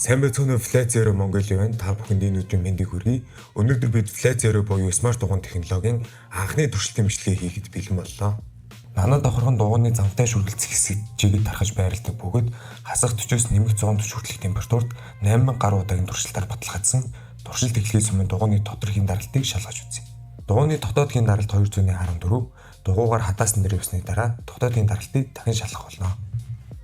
Сайн байцгаана уу, Flat Zero Mongolia байна. Та бүхэнд энэ өдрийн мэндийг хүргэе. Өнөөдөр бид Flat Zero буюу смарт дугуйн технологийн анхны туршилтын бичлэгээ хийхэд бэлэн боллоо. Нана давхархан дугуйны замтай шүргэлцэх хэсгийг тархаж байрладаг бөгөөд хасах 40-с нэмэх 100 түвш хүртэлх температурт 8000 гаруй удаагийн туршилтаар баталгаажсан туршилт эхлэхээс өмнө дугуйны тодорхойн даралтыг шалгаж үзье. Дугуйны дотоодын даралт 214, дугуйгаар хадаас нэр явсны дараа дотоодын даралтыг дахин шалгах болно.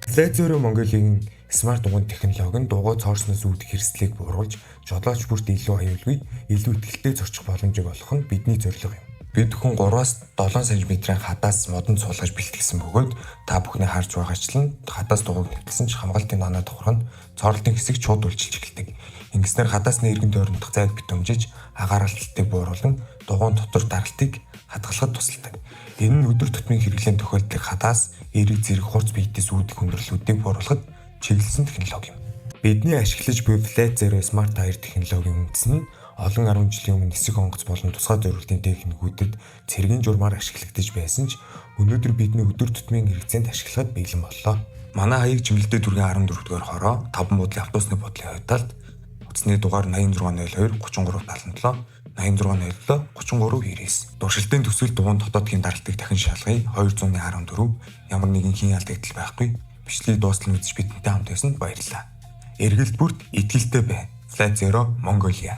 Flat Zero Mongolia-гийн смарт дугуйн технологи нь дугуй цоорсноос үүдэх хэрэгслийг бууруулж, жолооч бүрт илүү аюулгүй, илүү ихтэй зорчих боломжийг олгох нь бидний зорилго юм. Бид хүн 3-аас 7 см-ийн хадаас модонд суулгаж бэлтгэсэн бөгөөд та бүхний харж байгаачлан хадаас дугуйг нэвтэлсэн ч хамгаалтын нана давхар нь цоорлолтын хэсэг шууд үйлчилж эхэлдэг. Ингэснээр хадасны эргэн тойрондох зайг битүүмжиж, агааралтыг бууруулан дугуйн дотор даралтыг хадгалахад тусалдаг. Энэ нь өдөр тутмын хэрэглээнд тохиолддог хадаас, эрэг зэрэг хурц биетээс үүдэх хүндрэлүүдийг бууруулахад чиглэсэн технологи юм. Бидний ашиглаж буй Flat Zero Smart Tire технологийн үндэс нь олон 10 жилийн өмнө нисэх онгоц болон тусгай зориултын техникүүдэд цэргийн журмаар ашиглагдаж байсан ч өнөөдөр бидний өдөр тутмын хэрэгцээнд ашиглахад бэлэн боллоо. Манай хаяг чимэлдээ түргийн 14-р хороо 5 буудлын автобусны бодлын хувьд утасны дугаар 8602 3377 8607 3399. Туршилтын төсөл дугуйн дотоодын даралтыг дахин шалгая 214. Ямар нэгэн хийн алдагдал байхгүй. Бичлэгийг дуустал үзэж бидэнтэй хамт байсан баярлалаа. Эргэлт бүрт итгэлтэй бай. Flat Zero Mongolia.